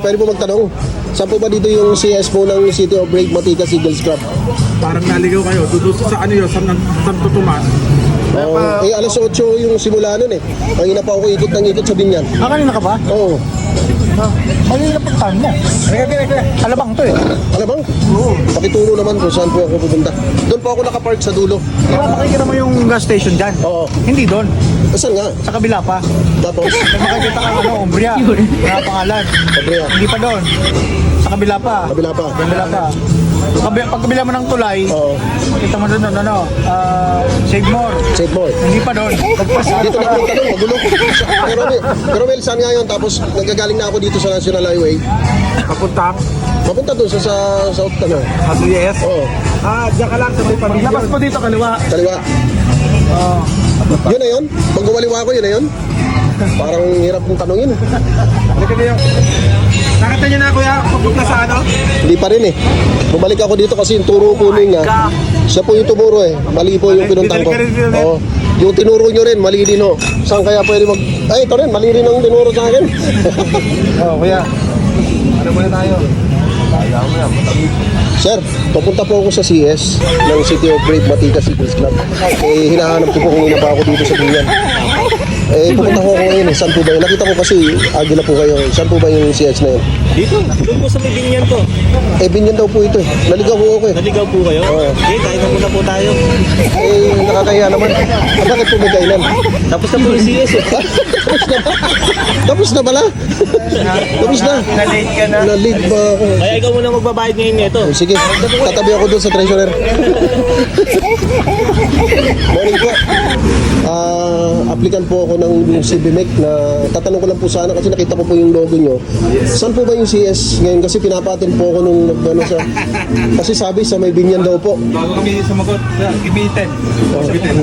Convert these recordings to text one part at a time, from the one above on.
pwede po magtanong. Saan po ba dito yung CS po ng City of Brave Maticas Eagles Club? Parang naligaw kayo. Duduso sa ano yun, Santo Tomas. Alas 8 yung simula nun eh. Kanina pa ako ikot ng ikot sa Binyan. Kanina ka ba? Oo. Kanina puntahan mo. Alabang to eh. Alabang? Oo. Pakituro naman kung saan po ako pupunta. Doon po ako nakapark sa dulo. Di ba makikita mo yung gas station dyan? Oo. Hindi doon. Saan nga? Sa kabila pa. Tapos? Makikita ka Umbria. Wala pangalan. Kabila. Hindi pa doon. Sa kabila pa. Kabila pa. Kabila pa. Pagkabila mo ng tulay, kita mo doon, Save More. Save more. Hindi pa doon. Dito na po tanong, magulo. Pero well, saan nga yun? Tapos nagagaling na ako dito sa National Highway. Papunta doon sa South ano? Yes. Oo. Diyan ka lang sa may pamilya. Labas mo dito, kaliwa. Kaliwa. Yun na yun? Pag gumaliwa ko, yun na yun? Parang hirap kong tanongin. Nakita niyo na kuya, papunta sa ano? Hindi pa rin eh. Bumalik ako dito kasi yung turo po niya. Siya po yung tumuro eh. Mali po yung pinuntang ko. Oo. Yung tinuro nyo rin, mali din ho. Saan kaya pwede mag... Ay, ito rin, mali rin ang tinuro sa akin. Kuya. Ano muna tayo? Sir, papunta po ako sa CS ng City of Brave Maticas Eagles Club. Eh, hinahanap ko po kung pa ako dito sa Binyan. Eh, pupunta ko ngayon eh. Saan po ba yun? Nakita ko kasi, agila po kayo. Saan po ba yung CS na yun? Dito, doon po sa may Binyan po. Eh, Binyan daw po ito eh. Naligaw po ako eh. Naligaw po kayo? Oo. Okay, kain na muna po tayo. Eh, nakakaya naman. Bakit po may kainan? Tapos na po yung CS eh. Tapos na pala? Tapos na? Na-late ka na. Na-lead ba ako? Kaya ikaw muna magbabayad ngayon nito. Oh, sige, tatabi ako doon sa treasurer. Morning po. Applicant po ako ng CBMEC na tatanong ko lang po sana kasi nakita ko po yung logo nyo. Saan po ba yung CS ngayon? Kasi pinapatin po ako nung ano sa... Kasi sabi sa may Binyan daw po. Bago kami sumagot, Gibitin.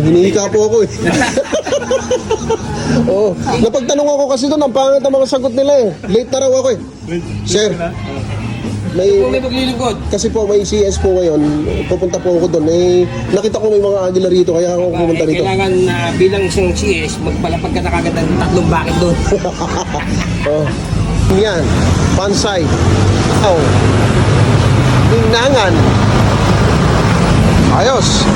Hinihika po ako eh. Oo. Napagtanong ako kasi doon, ang pangit ang mga sagot nila eh. Late na raw ako eh. Sir, may paglilingkod. Kasi po may CS po ngayon, pupunta po ako doon. Eh, nakita ko may mga agila rito, kaya ako pumunta rito. Kailangan bilang isang CS, magpalapag ka na kagad ng 3 bakit doon. Oh. Yan, Pansay. Oh. Ninangan. Ayos.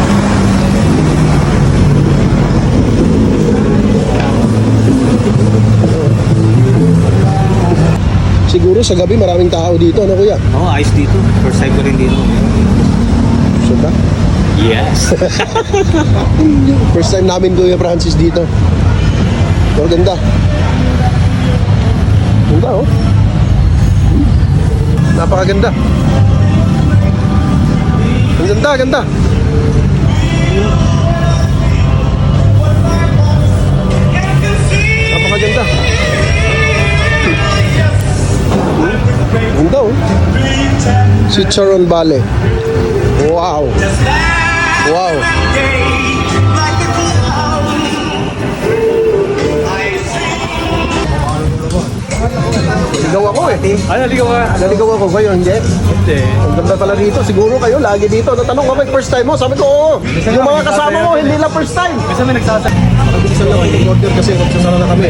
Siguro sa gabi maraming tao dito, ano kuya? Oo, ayos dito. First time ko rin dito. Sure ba? Yes. First time namin Kuya Francis dito. Pero ganda. Ganda oh. Napakaganda. Ang ganda, ganda. Napakaganda. Ganda oh. Chicharon Valley. Wow. Wow. Naligaw ako eh. Ay, naligaw ka. Naligaw ako kayo, hindi? Hindi. Ang ganda pala dito. Siguro kayo lagi dito. Natanong ko may first time mo. Sabi ko, oo. Yung mga kasama mo, hindi lang first time. Kasi may nagsasabi. Bilisan lang yung order kasi magsasara na kami.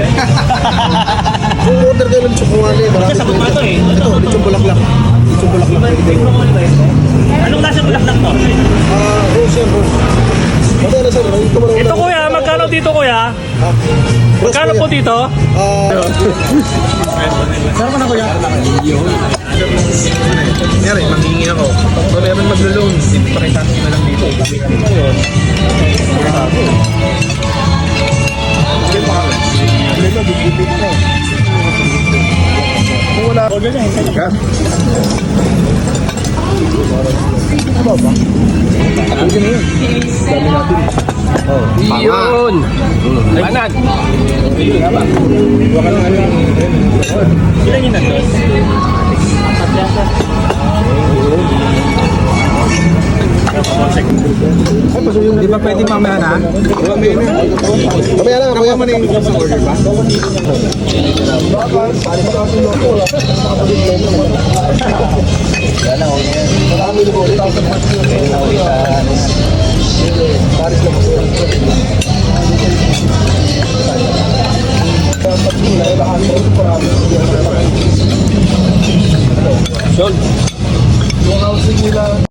Kung order kayo ng tsukumali, marami Sagot po mo ito eh. Ito, lechong bulaklak. Lechong bulaklak. Anong klase bulaklak to? Rose yan, rose. Magkano sir? Ito mo na Ito kuya, magkano dito kuya? Magkano po dito? Saan ka na kuya? Meron, manghingi ako. So, meron maglo-loan. Pakita ko na lang dito. Yun! Banan! Ilan yun na to? Di ba pwede mamaya na? Kamaya lang, kamaya. Order ba? Yun.